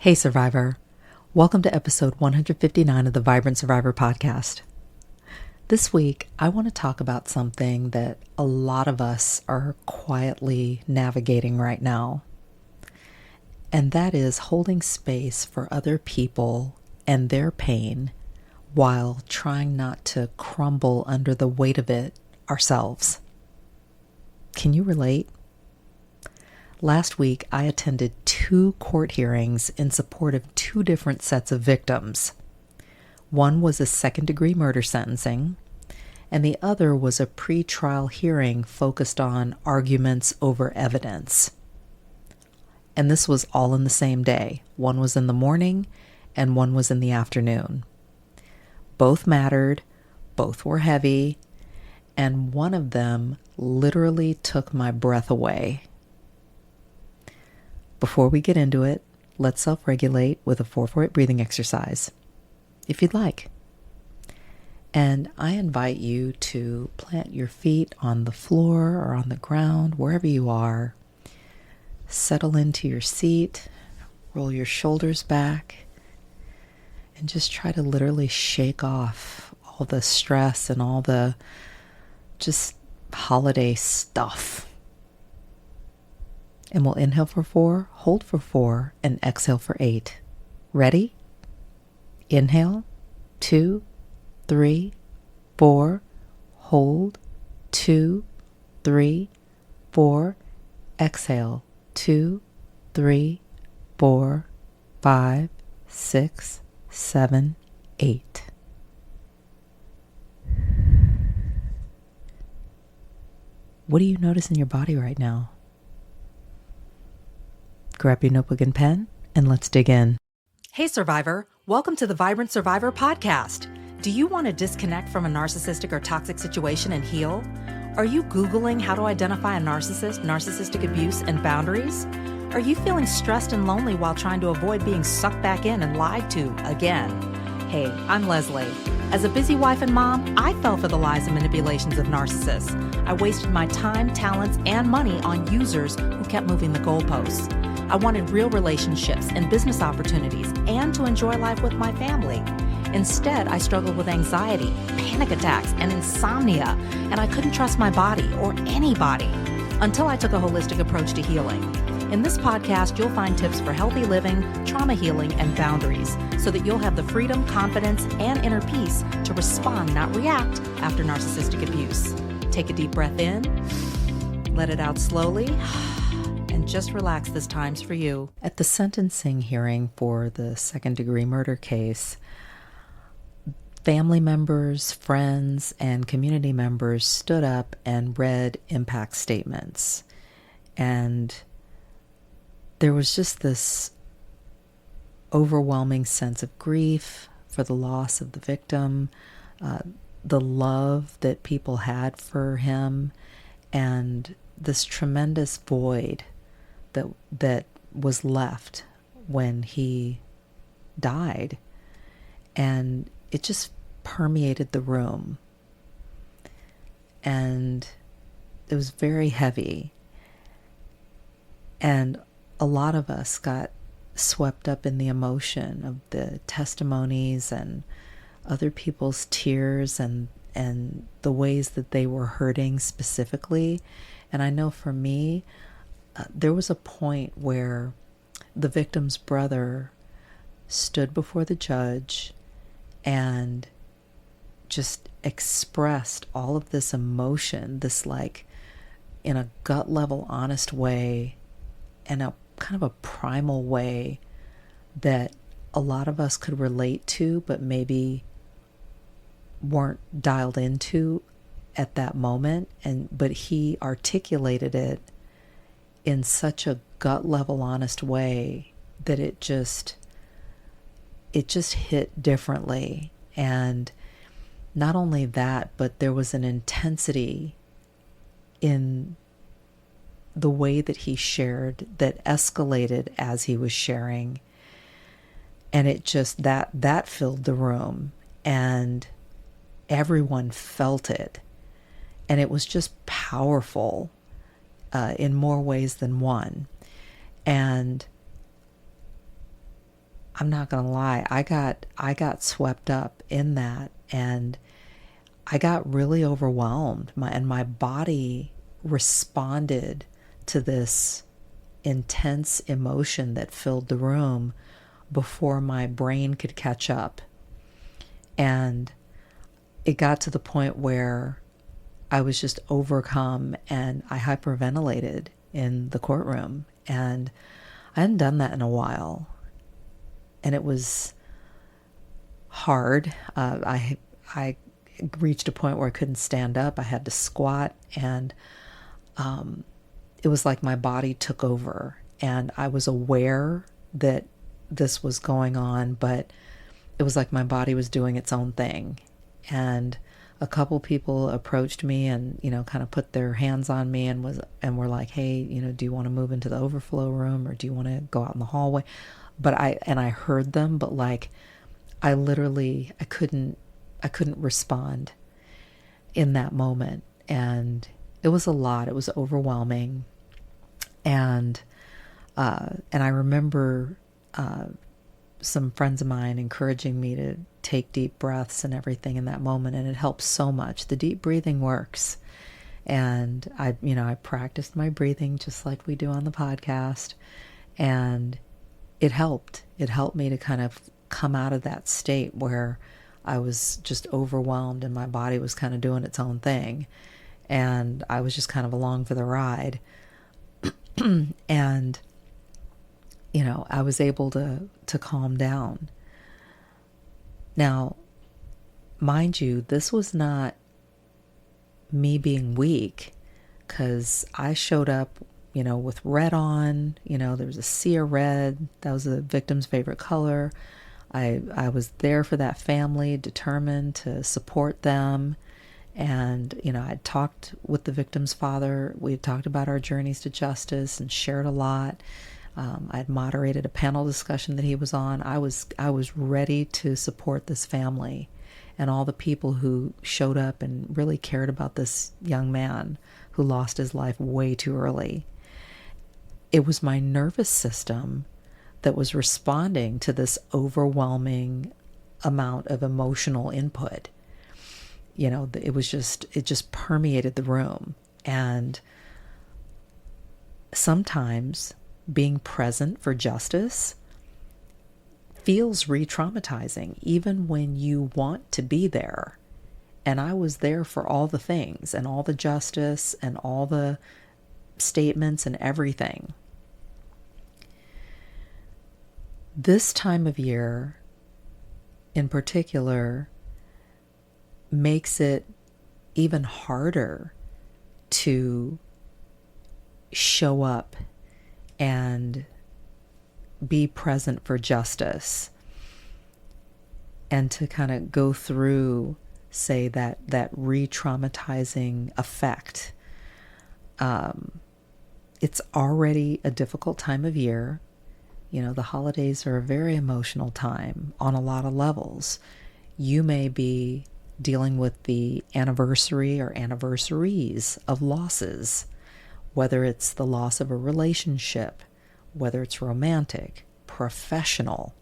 Hey, Survivor. Welcome to episode 159 of the Vibrant Survivor podcast. This week, I want to talk about something that a lot of us are quietly navigating right now. And that is holding space for other people and their pain while trying not to crumble under the weight of it ourselves. Can you relate? Last week, I attended 2 court hearings in support of 2 different sets of victims. One was a second-degree murder sentencing, and the other was a pre-trial hearing focused on arguments over evidence. And this was all in the same day. One was in the morning, and one was in the afternoon. Both mattered, both were heavy, and one of them literally took my breath away. Before we get into it, let's self-regulate with a 4-4-8 breathing exercise, if you'd like. And I invite you to plant your feet on the floor or on the ground, wherever you are. Settle into your seat, roll your shoulders back, and just try to literally shake off all the stress and all the just holiday stuff. And we'll inhale for 4, hold for 4, and exhale for 8. Ready? Inhale, 2, 3, 4, hold, 2, 3, 4, exhale, 2, 3, 4, 5, 6, 7, 8. What do you notice in your body right now? Grab your notebook and pen, and let's dig in. Hey, Survivor. Welcome to the Vibrant Survivor podcast. Do you want to disconnect from a narcissistic or toxic situation and heal? Are you Googling how to identify a narcissist, narcissistic abuse, and boundaries? Are you feeling stressed and lonely while trying to avoid being sucked back in and lied to again? Hey, I'm Leslie. As a busy wife and mom, I fell for the lies and manipulations of narcissists. I wasted my time, talents, and money on users who kept moving the goalposts. I wanted real relationships and business opportunities and to enjoy life with my family. Instead, I struggled with anxiety, panic attacks, and insomnia, and I couldn't trust my body or anybody until I took a holistic approach to healing. In this podcast, you'll find tips for healthy living, trauma healing, and boundaries so that you'll have the freedom, confidence, and inner peace to respond, not react, after narcissistic abuse. Take a deep breath in, let it out slowly, and just relax. This time's for you. At the sentencing hearing for the second-degree murder case, family members, friends, and community members stood up and read impact statements. And there was just this overwhelming sense of grief for the loss of the victim, the love that people had for him, and this tremendous void that was left when he died. And it just permeated the room. And it was very heavy. And a lot of us got swept up in the emotion of the testimonies and other people's tears and the ways that they were hurting specifically. And I know for me, there was a point where the victim's brother stood before the judge and just expressed all of this emotion, this like in a gut level, honest way, and a kind of a primal way that a lot of us could relate to, but maybe weren't dialed into at that moment. But he articulated it in such a gut level, honest way that it just hit differently. And not only that, but there was an intensity in the way that he shared that escalated as he was sharing. And it just, that filled the room, and everyone felt it. And it was just powerful in more ways than one. And I'm not gonna lie, I got swept up in that, and I got really overwhelmed. My body responded to this intense emotion that filled the room before my brain could catch up. And it got to the point where I was just overcome, and I hyperventilated in the courtroom. And I hadn't done that in a while. And it was hard. I reached a point where I couldn't stand up. I had to squat, and it was like my body took over. And I was aware that this was going on, but it was like my body was doing its own thing. And a couple people approached me and, kind of put their hands on me and were like, "Hey, do you want to move into the overflow room, or do you want to go out in the hallway?" But I heard them, but like I couldn't respond in that moment. And it was a lot. It was overwhelming. And I remember some friends of mine encouraging me to take deep breaths and everything in that moment, and it helps so much. The deep breathing works. And I practiced my breathing just like we do on the podcast, and it helped. It helped me to kind of come out of that state where I was just overwhelmed and my body was kind of doing its own thing, and I was just kind of along for the ride. And I was able to calm down. Now, mind you, this was not me being weak, because I showed up, with red on. There was a sea of red. That was the victim's favorite color. I was there for that family, determined to support them. And, I'd talked with the victim's father. We had talked about our journeys to justice and shared a lot. I'd moderated a panel discussion that he was on. I was ready to support this family and all the people who showed up and really cared about this young man who lost his life way too early. It was my nervous system that was responding to this overwhelming amount of emotional input. It just permeated the room. And sometimes being present for justice feels re-traumatizing, even when you want to be there. And I was there for all the things and all the justice and all the statements and everything. This time of year in particular makes it even harder to show up and be present for justice, and to kind of go through, say, that re-traumatizing effect. It's already a difficult time of year. The holidays are a very emotional time on a lot of levels. You may be dealing with the anniversary or anniversaries of losses, whether it's the loss of a relationship, whether it's romantic, professional,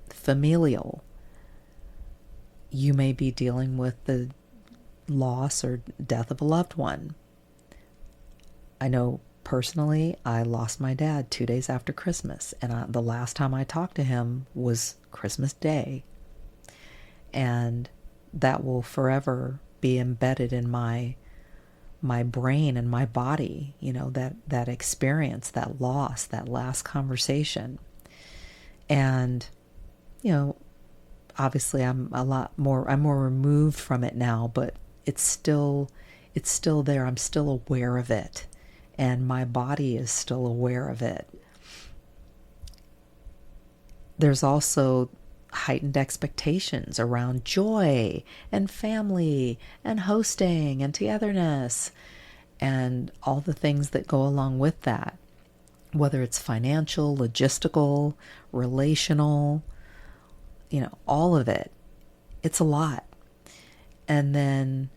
familial. You may be dealing with the loss or death of a loved one. I know personally, I lost my dad 2 days after Christmas, and the last time I talked to him was Christmas Day. And that will forever be embedded in my brain and my body, that experience, that loss, that last conversation. And, obviously I'm more removed from it now, but it's still there. I'm still aware of it, and my body is still aware of it. There's also heightened expectations around joy and family and hosting and togetherness and all the things that go along with that, whether it's financial, logistical, relational, all of it. It's a lot. And then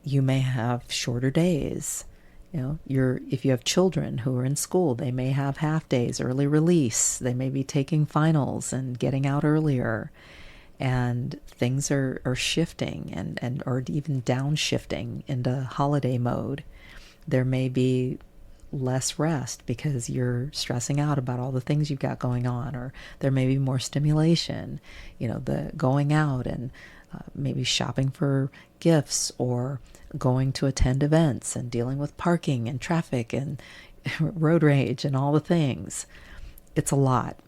you may have shorter days. If you have children who are in school, they may have half days, early release. They may be taking finals and getting out earlier. And things are shifting and or even downshifting into holiday mode. There may be less rest because you're stressing out about all the things you've got going on, or there may be more stimulation, the going out and maybe shopping for gifts, or going to attend events and dealing with parking and traffic and road rage and all the things. It's a lot.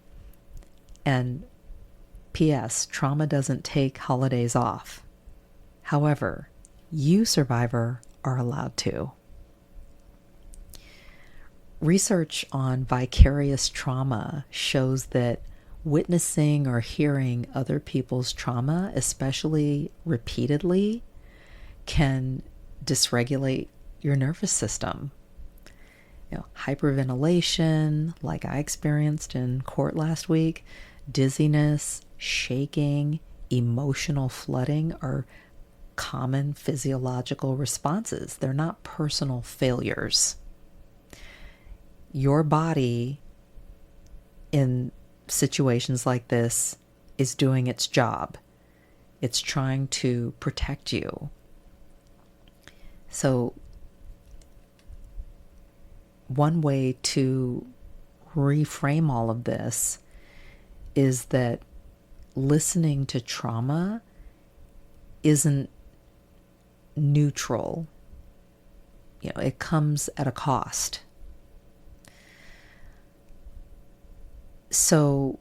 And P.S. Trauma doesn't take holidays off. However, you, survivor, are allowed to. Research on vicarious trauma shows that witnessing or hearing other people's trauma, especially repeatedly, can dysregulate your nervous system. Hyperventilation, like I experienced in court last week, dizziness, shaking, emotional flooding are common physiological responses. They're not personal failures. Your body in situations like this is doing its job. It's trying to protect you. So, one way to reframe all of this is that listening to trauma isn't neutral. It comes at a cost. So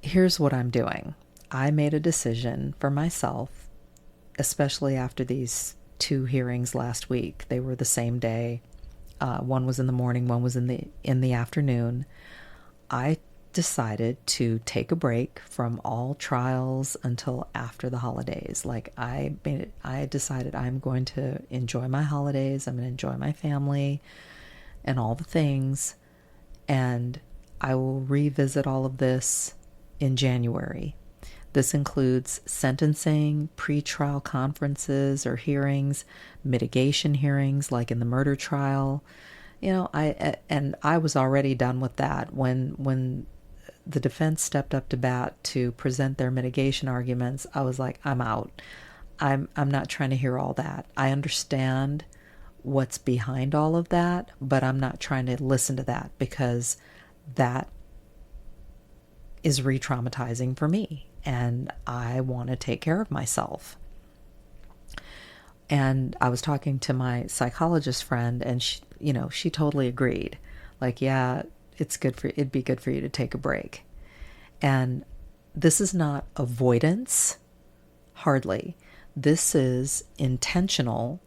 here's what I'm doing. I made a decision for myself, especially after these 2 hearings last week. They were the same day. One was in the morning, one was in the afternoon. I decided to take a break from all trials until after the holidays. I decided I'm going to enjoy my holidays. I'm going to enjoy my family and all the things. And I will revisit all of this in January. This includes sentencing, pre-trial conferences or hearings, mitigation hearings like in the murder trial. I was already done with that when the defense stepped up to bat to present their mitigation arguments. I was like, I'm out. I'm not trying to hear all that. I understand what's behind all of that, but I'm not trying to listen to that because that is re-traumatizing for me, and I want to take care of myself. And I was talking to my psychologist friend, and she totally agreed. Yeah, it'd be good for you to take a break. And this is not avoidance, hardly. This is intentional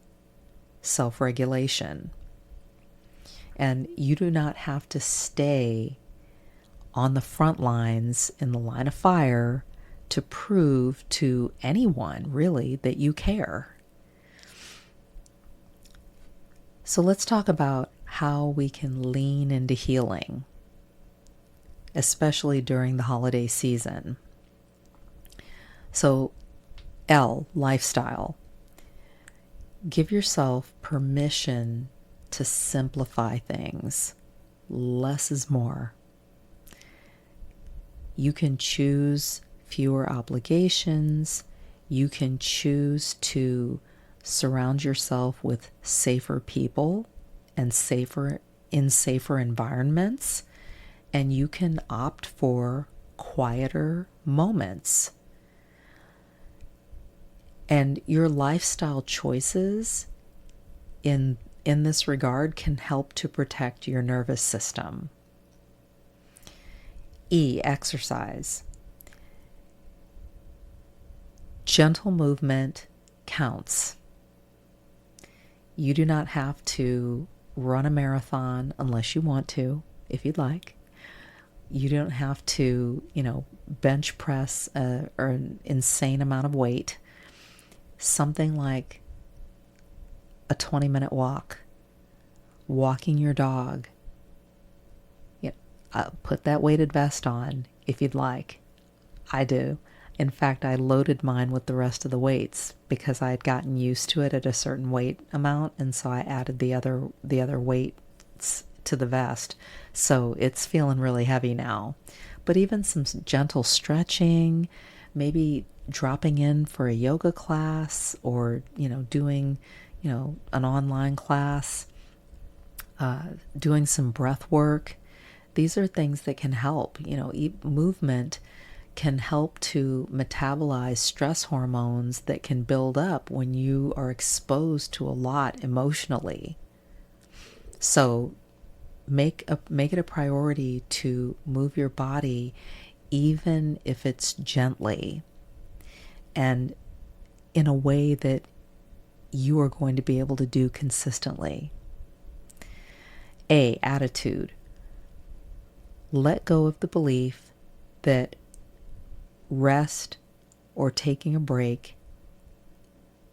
self-regulation. And you do not have to stay on the front lines in the line of fire to prove to anyone, really, that you care. So let's talk about how we can lean into healing, especially during the holiday season. So, L, lifestyle. Give yourself permission to simplify things. Less is more. You can choose fewer obligations. You can choose to surround yourself with safer people and safer environments. And you can opt for quieter moments. And your lifestyle choices in this regard can help to protect your nervous system. E, exercise. Gentle movement counts. You do not have to run a marathon unless you want to, if you'd like. You don't have to, bench press or an insane amount of weight. Something like a 20-minute walk, walking your dog. Put that weighted vest on if you'd like. I do. In fact, I loaded mine with the rest of the weights because I had gotten used to it at a certain weight amount, and so I added the other weights to the vest. So it's feeling really heavy now. But even some gentle stretching, maybe dropping in for a yoga class, or doing an online class, doing some breath work. These are things that can help. Movement can help to metabolize stress hormones that can build up when you are exposed to a lot emotionally. So make it a priority to move your body, even if it's gently, and in a way that you are going to be able to do consistently. Attitude. Let go of the belief that rest or taking a break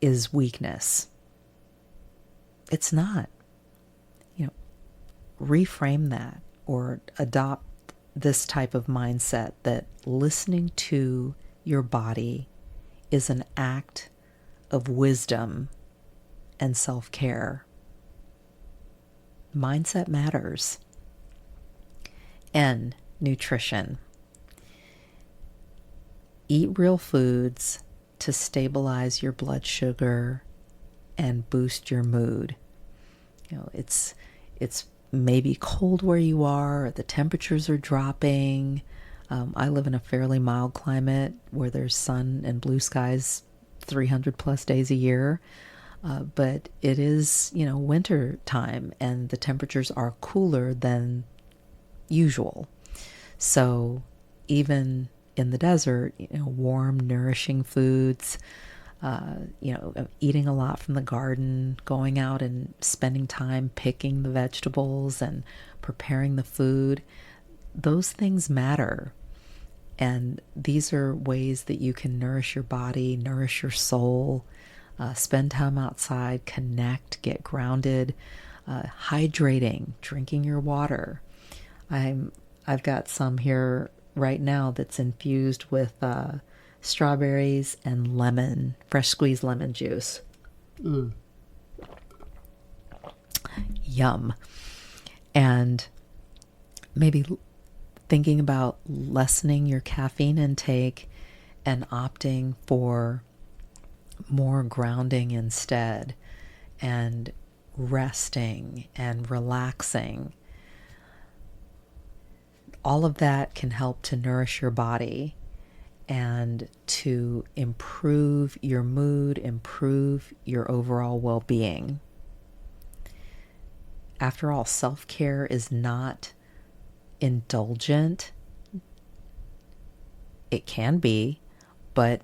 is weakness. It's not. Reframe that, or adopt this type of mindset that listening to your body is an act of wisdom and self-care. Mindset matters. N, nutrition. Eat real foods to stabilize your blood sugar and boost your mood. It's maybe cold where you are, or the temperatures are dropping. I live in a fairly mild climate where there's sun and blue skies 300 plus days a year. But it is, winter time, and the temperatures are cooler than usual. So even in the desert, warm, nourishing foods, eating a lot from the garden, going out and spending time picking the vegetables and preparing the food, those things matter. And these are ways that you can nourish your body, nourish your soul, spend time outside, connect, get grounded, hydrating, drinking your water. I've got some here right now that's infused with strawberries and lemon, fresh squeezed lemon juice. Yum. And maybe thinking about lessening your caffeine intake and opting for more grounding instead, and resting and relaxing. All of that can help to nourish your body and to improve your mood, improve your overall well-being. After all, self-care is not indulgent. It can be, but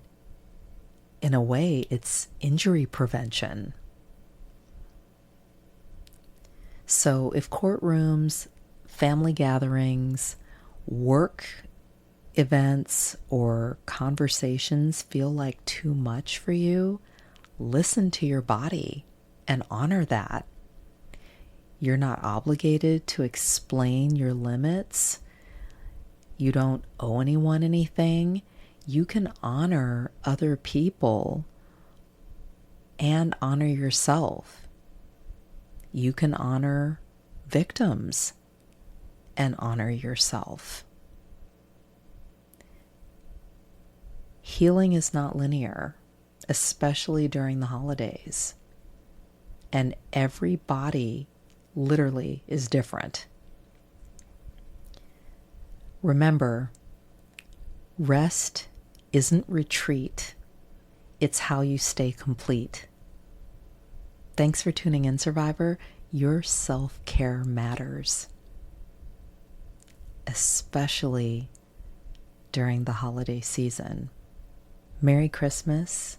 in a way, it's injury prevention. So if courtrooms, family gatherings, work events, or conversations feel like too much for you, listen to your body and honor that. You're not obligated to explain your limits. You don't owe anyone anything. You can honor other people and honor yourself. You can honor victims and honor yourself. Healing is not linear, especially during the holidays. And every body literally is different. Remember, rest isn't retreat. It's how you stay complete. Thanks for tuning in, Survivor. Your self-care matters, especially during the holiday season. Merry Christmas.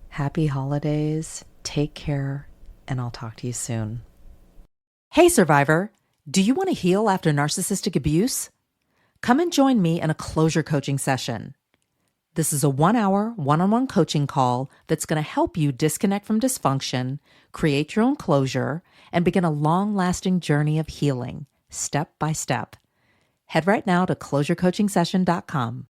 Happy holidays. Take care, and I'll talk to you soon. Hey, Survivor. Do you want to heal after narcissistic abuse? Come and join me in a closure coaching session. This is a 1-hour, one-on-one coaching call that's going to help you disconnect from dysfunction, create your own closure, and begin a long-lasting journey of healing, step by step. Head right now to closurecoachingsession.com.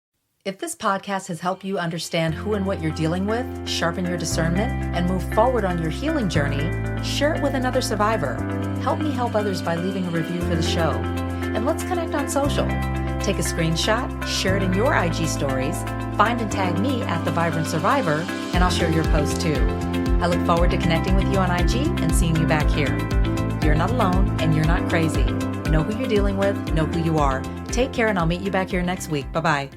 If this podcast has helped you understand who and what you're dealing with, sharpen your discernment, and move forward on your healing journey, share it with another survivor. Help me help others by leaving a review for the show. And let's connect on social. Take a screenshot, share it in your IG stories, find and tag me at The Vibrant Survivor, and I'll share your post too. I look forward to connecting with you on IG and seeing you back here. You're not alone and you're not crazy. Know who you're dealing with, know who you are. Take care, and I'll meet you back here next week. Bye-bye.